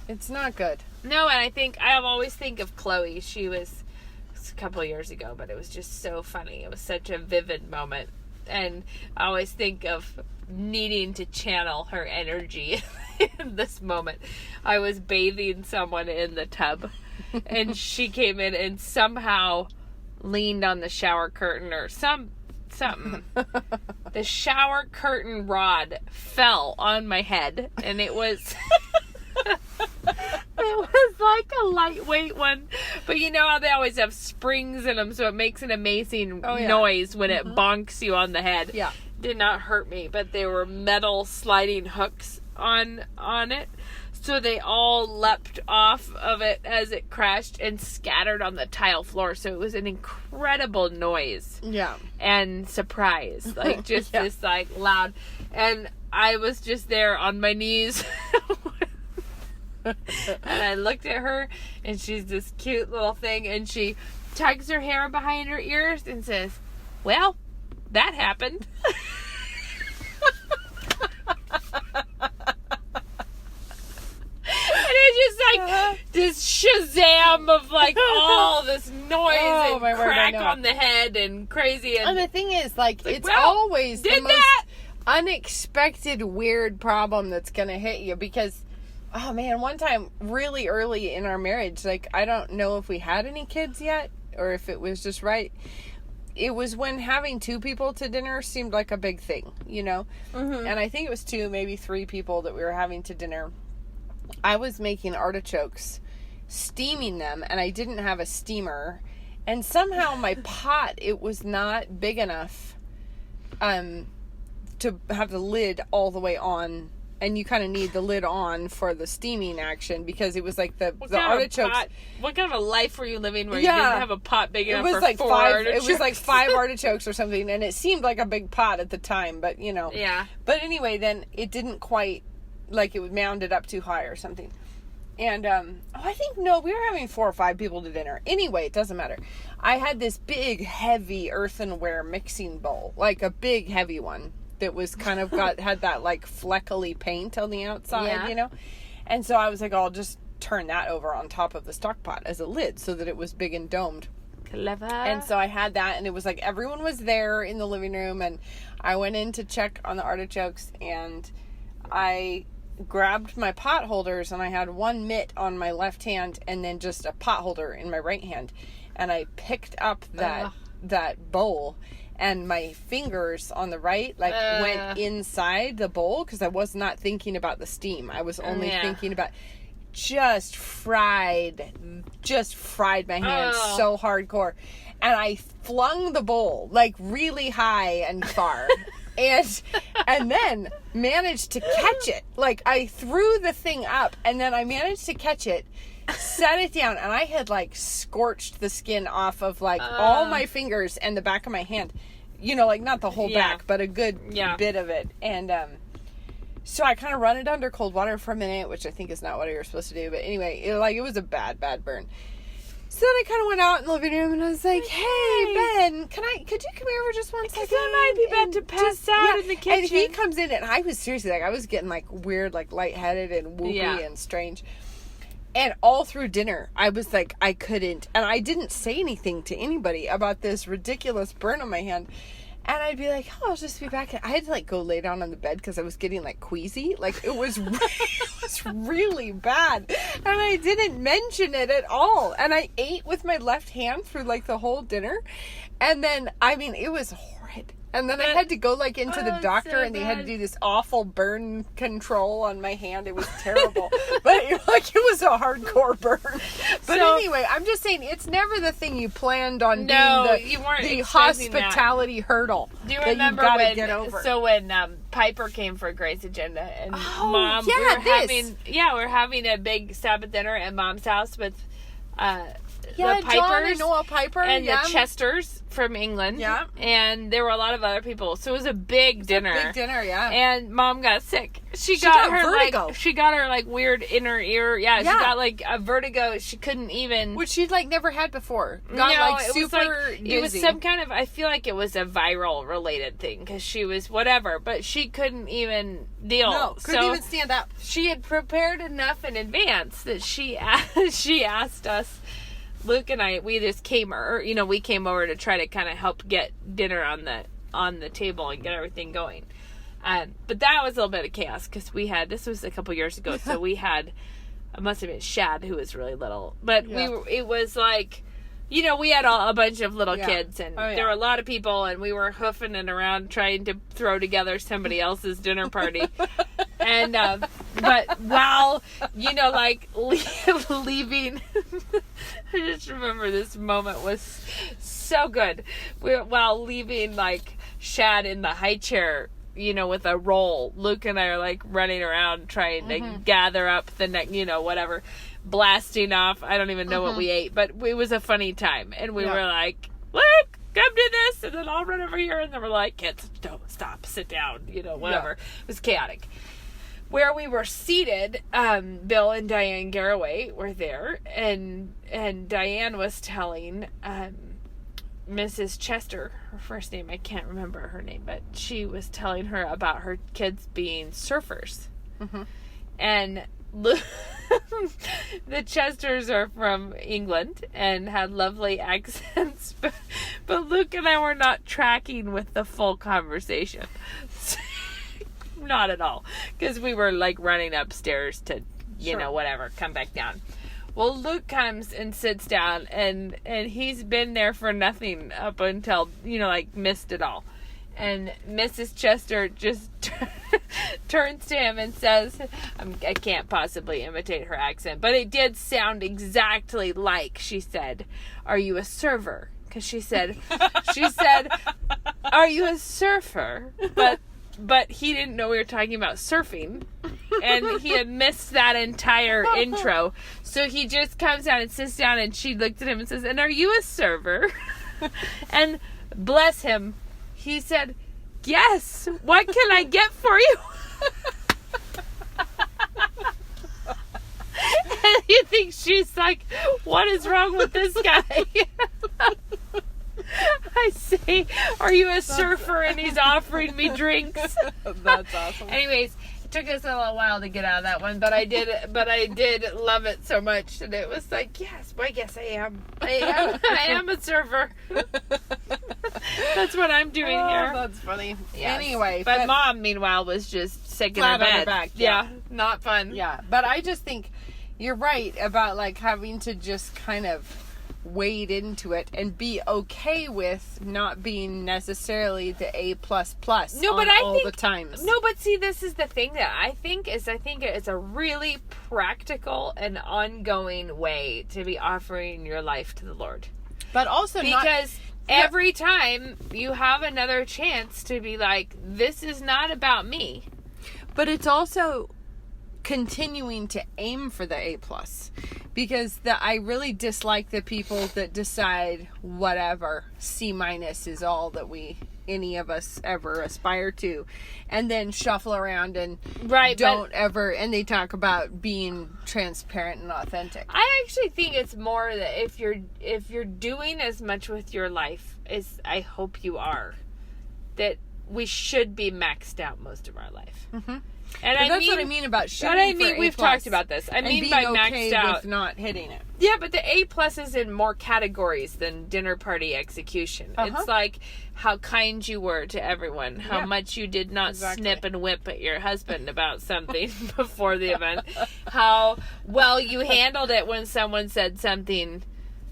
it's not good. No, and I always think of Chloe. She was a couple of years ago, but it was just so funny. It was such a vivid moment, and I always think of needing to channel her energy in this moment. I was bathing someone in the tub, and she came in and somehow leaned on the shower curtain or something. The shower curtain rod fell on my head, and it was it was like a lightweight one, but you know how they always have springs in them, so it makes an amazing noise when it bonks you on the head. Yeah, did not hurt me, but there were metal sliding hooks on it, so they all leapt off of it as it crashed and scattered on the tile floor. So it was an incredible noise. Yeah, and surprise, like just this like loud, and I was just there on my knees. And I looked at her, and she's this cute little thing, and she tugs her hair behind her ears and says, well, that happened. And it's just like this Shazam of like all this noise and crack on the head and crazy. And the thing is, like it's always the most unexpected weird problem that's going to hit you, because oh man, one time really early in our marriage, like I don't know if we had any kids yet or if it was just right. It was when having 2 people to dinner seemed like a big thing, And I think it was 2, maybe 3 people that we were having to dinner. I was making artichokes steaming them, and I didn't have a steamer. And somehow my pot, it was not big enough to have the lid all the way on. And you kind of need the lid on for the steaming action, because it was like the artichokes. What kind of a life were you living where you didn't have a pot big enough for like 4 artichokes? It was like 5 artichokes or something, and it seemed like a big pot at the time, but you know. Yeah. But anyway, then it didn't quite, like it would mounded up too high or something. And I think, no, we were having 4 or 5 people to dinner. Anyway, it doesn't matter. I had this big, heavy earthenware mixing bowl, like a big, heavy one. That was kind of had that like fleckly paint on the outside, you know? And so I was like, I'll just turn that over on top of the stock pot as a lid so that it was big and domed. Clever. And so I had that, and it was like everyone was there in the living room, and I went in to check on the artichokes, and I grabbed my pot holders, and I had one mitt on my left hand and then just a pot holder in my right hand. And I picked up that bowl, and my fingers on the right went inside the bowl, because I was not thinking about the steam. I was only thinking about just fried my hand so hardcore. And I flung the bowl like really high and far. and then managed to catch it. Like I threw the thing up, and then I managed to catch it, set it down, and I had like scorched the skin off of like all my fingers and the back of my hand, you know, like not the whole back, but a good bit of it. And so I kind of run it under cold water for a minute, which I think is not what you're supposed to do, but anyway, it was a bad burn. So then I kind of went out in the living room, and I was like, hey, Ben, could you come here for just 1 second? Because I might be about to pass out in the kitchen. And he comes in, and I was seriously, like, I was getting, like, weird, like, lightheaded and whoopy and strange. And all through dinner, I was like, I couldn't. And I didn't say anything to anybody about this ridiculous burn on my hand. And I'd be like, oh, I'll just be back. I had to, like, go lay down on the bed because I was getting, like, queasy. Like, it was really bad. And I didn't mention it at all. And I ate with my left hand through, like, the whole dinner. And then, I mean, it was horrid. And then I had to go, like, into the doctor, and they had to do this awful burn control on my hand. It was terrible. But, like, it was a hardcore burn. But anyway, I'm just saying, it's never the thing you planned on being the hospitality hurdle. Do you remember when Piper came for Gray's Agenda, and Mom, we're having a big Sabbath dinner at Mom's house with the Pipers, John and Noel Piper, and the Chesters from England, and there were a lot of other people, so it was a big dinner. And Mom got sick. She got her vertigo. She got her like weird inner ear. She got like a vertigo. She couldn't even, which she'd like never had before. It was some kind of, I feel like it was a viral related thing, because she was whatever, but she couldn't even deal. No, couldn't even stand up. She had prepared enough in advance that she asked us. Luke and I, we came over to try to kind of help get dinner on the table and get everything going. But that was a little bit of chaos, because this was a couple years ago, so we had, it must have been Shad, who was really little. But it was like, we had a bunch of little kids, and there were a lot of people, and we were hoofing it around trying to throw together somebody else's dinner party. And, but while, like, leaving, I just remember this moment was so good. While leaving, like, Shad in the high chair, with a roll, Luke and I are, like, running around trying to gather up the neck, whatever, blasting off. I don't even know what we ate, but it was a funny time. And we were like, Luke, come do this, and then I'll run over here. And then we're like, kids, don't stop, sit down, whatever. It was chaotic. Where we were seated, Bill and Diane Garraway were there, and Diane was telling Mrs. Chester, her first name, I can't remember her name, but she was telling her about her kids being surfers. And the Chesters are from England and had lovely accents, but Luke and I were not tracking with the full conversation. Not at all, because we were like running upstairs to whatever, come back down. Well, Luke comes and sits down, and he's been there for nothing up until missed it all. And Mrs. Chester just turns to him and says, I can't possibly imitate her accent, but it did sound exactly like she said, "Are you a server?" Because she said, "Are you a surfer?" But he didn't know we were talking about surfing. And he had missed that entire intro. So he just comes down and sits down, and she looked at him and says, "And are you a server?" And bless him, he said, "Yes. What can I get for you?" And you think she's like, what is wrong with this guy? I say, "Are you a surfer?" And he's offering me drinks. That's awesome. Anyways, it took us a little while to get out of that one, but I did love it so much, and it was like, yes, well, I guess I am a surfer. That's what I'm doing here. That's funny. Yes. Anyway, but Mom, meanwhile, was just sick in her flat on bed. her back, Yeah, not fun. Yeah, but I just think you're right about like having to just kind of wade into it and be okay with not being necessarily the A++ all the times. No, but see, this is the thing that I think it's a really practical and ongoing way to be offering your life to the Lord. But also because every time you have another chance to be like, this is not about me. But it's also continuing to aim for the A+, because I really dislike the people that decide whatever C- is all that any of us ever aspire to, and then shuffle around and and they talk about being transparent and authentic. I actually think it's more that if you're doing as much with your life as I hope you are, that we should be maxed out most of our life. Mm-hmm. And that's what I mean about shooting. And I mean, we've talked about this. I mean by maxed out, with not hitting it. Yeah, but the A+ is in more categories than dinner party execution. It's like how kind you were to everyone, how much you did not snip and whip at your husband about something before the event, how well you handled it when someone said something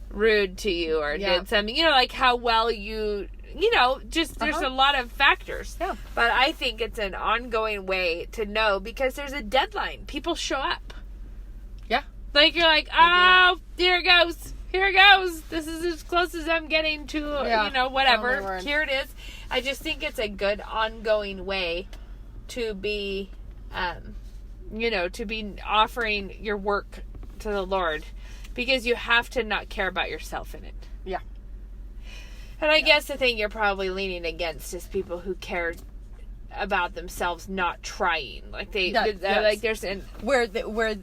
rude to you or did something, like how well you just there's a lot of factors. Yeah. But I think it's an ongoing way to know, because there's a deadline. People show up. Yeah. Like, you're like, oh, here it goes. This is as close as I'm getting to, whatever. Oh, here it is. I just think it's a good ongoing way to be, to be offering your work to the Lord, because you have to not care about yourself in it. Yeah. And I guess the thing you're probably leaning against is people who care about themselves not trying. Like like there's where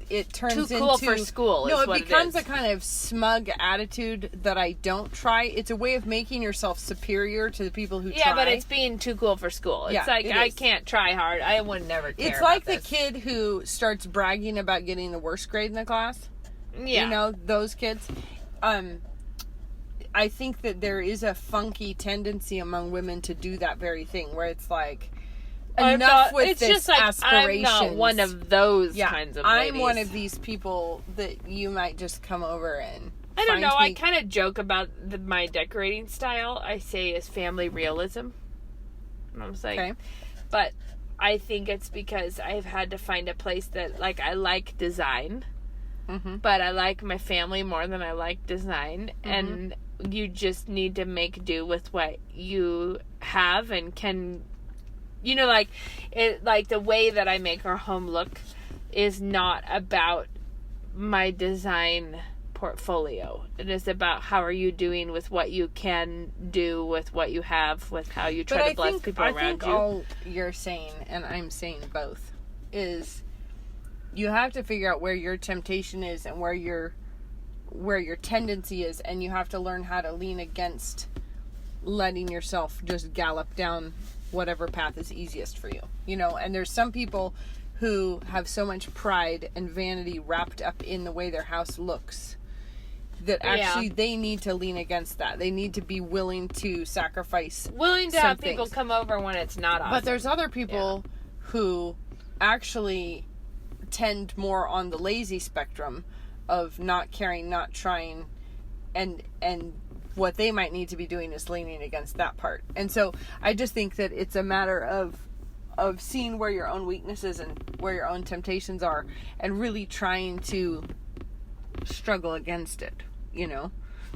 it turns too cool into, for school. No, is it what becomes it is. a kind of smug attitude that I don't try. It's a way of making yourself superior to the people who try. Yeah, but it's being too cool for school. It's like, I can't try hard. I would never care. It's like the kid who starts bragging about getting the worst grade in the class. Yeah. Those kids. I think that there is a funky tendency among women to do that very thing, where it's like, enough with this aspirations. I'm not one of those kinds of ladies. I'm one of these people that you might just come over and I don't know. I kind of joke about my decorating style. I say is family realism. And I'm like, but I think it's because I've had to find a place that, like, I like design, but I like my family more than I like design, and you just need to make do with what you have and can, like the way that I make our home look is not about my design portfolio. It is about how are you doing with what you can do with what you have, with how you try to bless people around you. I think all you're saying, and I'm saying both, is you have to figure out where your temptation is and where your tendency is, and you have to learn how to lean against letting yourself just gallop down whatever path is easiest for you. And there's some people who have so much pride and vanity wrapped up in the way their house looks that actually they need to lean against that. They need to be willing to sacrifice. Willing to have people come over when it's not awesome. But there's other people who actually tend more on the lazy spectrum of not caring, not trying, and what they might need to be doing is leaning against that part. And so I just think that it's a matter of of seeing where your own weaknesses and where your own temptations are, and really trying to struggle against it, you know?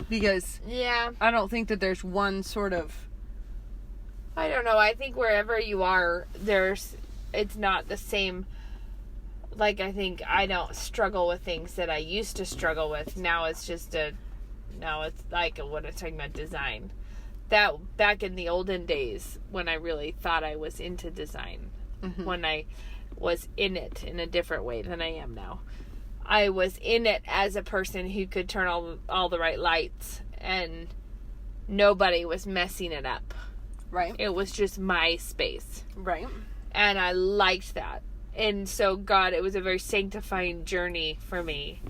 Because Yeah. I don't think that there's one sort of... I don't know. I think wherever you are, it's not the same. Like, I think I don't struggle with things that I used to struggle with. Now it's like when I'm talking about design. That back in the olden days when I really thought I was into design, when I was in it in a different way than I am now. I was in it as a person who could turn all the right lights, and nobody was messing it up. Right. It was just my space. Right. And I liked that. And so, God, it was a very sanctifying journey for me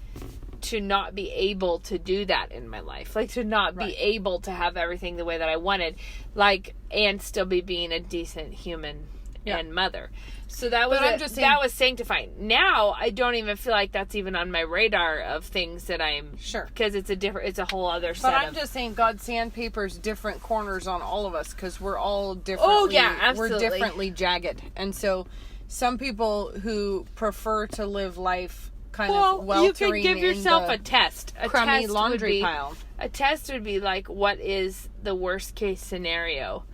to not be able to do that in my life. Like, to not be able to have everything the way that I wanted. Like, and still be being a decent human and mother. So that was that was sanctifying. Now, I don't even feel like that's even on my radar of things that I'm... Sure. Because it's a whole other set But I'm just saying God sandpapers different corners on all of us, because we're all differently... Oh, yeah, absolutely. We're differently jagged. And so, some people who prefer to live life kind of weltering you could give yourself in the a test. A crummy test laundry pile. A test would be like, what is the worst case scenario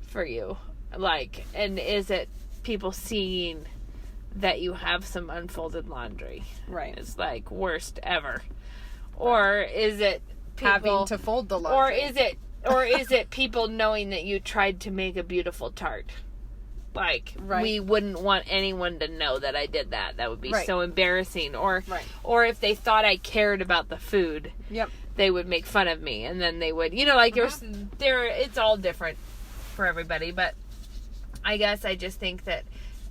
for you? Like, and is it people seeing that you have some unfolded laundry? Right. It's like worst ever. Or is it people having to fold the laundry? Or is it people knowing that you tried to make a beautiful tart? Like, we wouldn't want anyone to know that I did that. That would be so embarrassing. Or if they thought I cared about the food, they would make fun of me. And then they would, like, it's all different for everybody. But I guess I just think that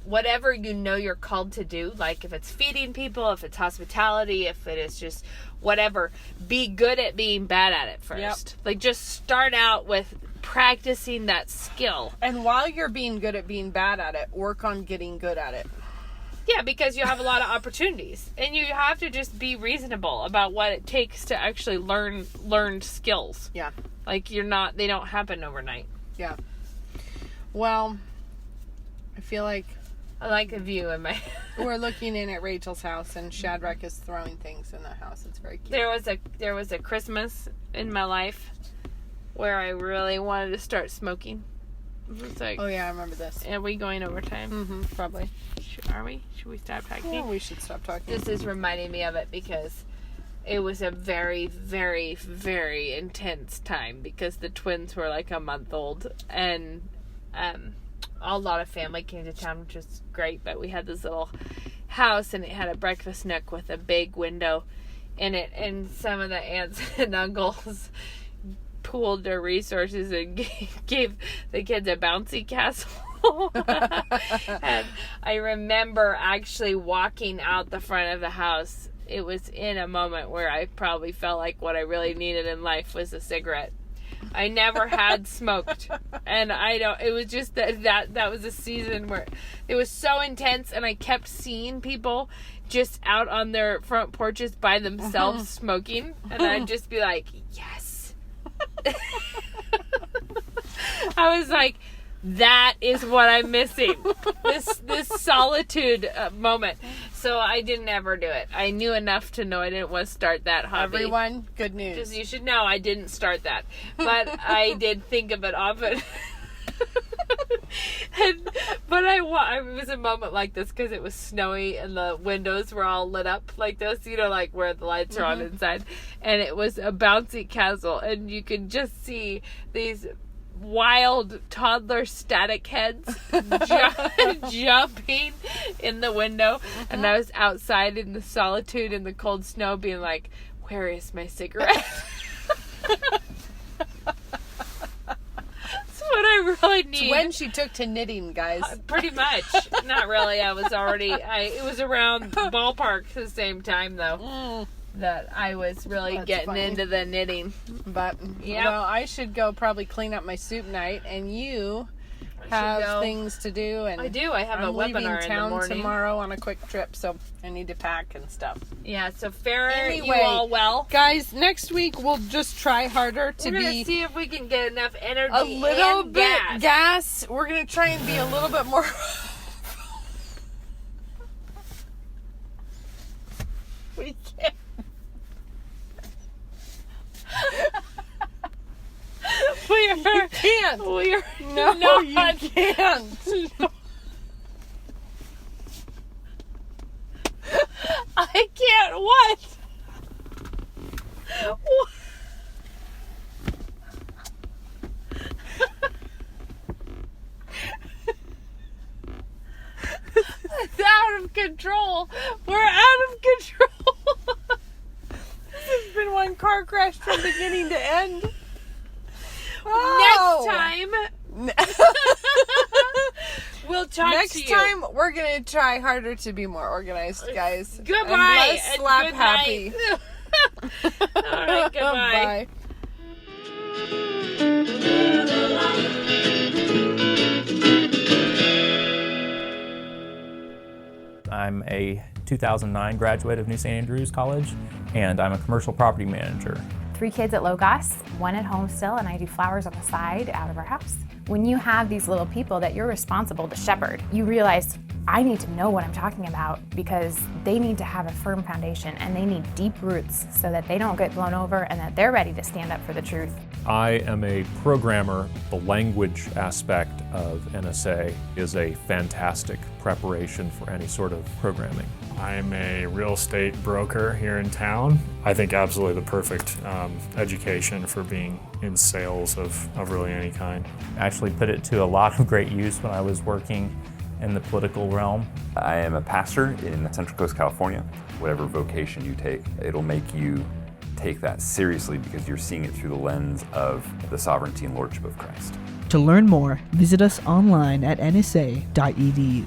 whatever you're called to do, like if it's feeding people, if it's hospitality, if it is just whatever, be good at being bad at it first. Like, just start out with practicing that skill. And while you're being good at being bad at it, work on getting good at it. Yeah, because you have a lot of opportunities, and you have to just be reasonable about what it takes to actually learn skills. Yeah. Like, they don't happen overnight. Yeah. Well, I feel like I like a view in my... We're looking in at Rachel's house, and Shadrach is throwing things in the house. It's very cute. There was a Christmas in my life where I really wanted to start smoking. It was like, oh yeah, I remember this. Are we going over time? Mm-hmm, probably. Are we? Should we stop talking? Yeah, we should stop talking. This is reminding me of it because it was a very, very, very intense time because the twins were like a month old, and a lot of family came to town, which was great. But we had this little house, and it had a breakfast nook with a big window in it, and some of the aunts and uncles pooled their resources and gave the kids a bouncy castle. And I remember actually walking out the front of the house. It was in a moment where I probably felt like what I really needed in life was a cigarette. I never had smoked, and it was just that was a season where it was so intense, and I kept seeing people just out on their front porches by themselves smoking, and I'd just be like, yes. I was like, that is what I'm missing. This solitude moment. So I didn't ever do it. I knew enough to know I didn't want to start that hobby. Everyone, good news. Just, you should know I didn't start that. But I did think of it often. But it was a moment like this because it was snowy and the windows were all lit up like this, like where the lights are on inside. And it was a bouncy castle, and you could just see these wild toddler static heads jumping in the window. And I was outside in the solitude in the cold snow being like, where is my cigarette? What I really need. It's when she took to knitting, guys. Pretty much. Not really. I was already... it was around ballpark the same time, though, that I was really getting into the knitting. But, well, I should go probably clean up my soup night, and you have things to do. And I do. I have a webinar in the morning. I'm leaving town tomorrow on a quick trip, so I need to pack and stuff. Yeah, so fare you all well. Guys, next week we'll just try harder to We're going to see if we can get enough energy a little and bit gas. We're going to try and be a little bit more can't. We are No, not. you can't. I can't what? What? It's out of control. We're out of control. This has been one car crash from beginning to end. Next time, we'll talk Next to you. time, we're going to try harder to be more organized, guys. Goodbye. And less and slap good happy. night. All right, goodbye. Bye. I'm a 2009 graduate of New St. Andrews College, and I'm a commercial property manager. 3 kids at Logos, 1 at home still, and I do flowers on the side out of our house. When you have these little people that you're responsible to shepherd, you realize I need to know what I'm talking about because they need to have a firm foundation and they need deep roots so that they don't get blown over and that they're ready to stand up for the truth. I am a programmer. The language aspect of NSA is a fantastic preparation for any sort of programming. I'm a real estate broker here in town. I think absolutely the perfect education for being in sales of really any kind. I actually put it to a lot of great use when I was working in the political realm. I am a pastor in Central Coast, California. Whatever vocation you take, it'll make you take that seriously because you're seeing it through the lens of the sovereignty and lordship of Christ. To learn more, visit us online at nsa.edu.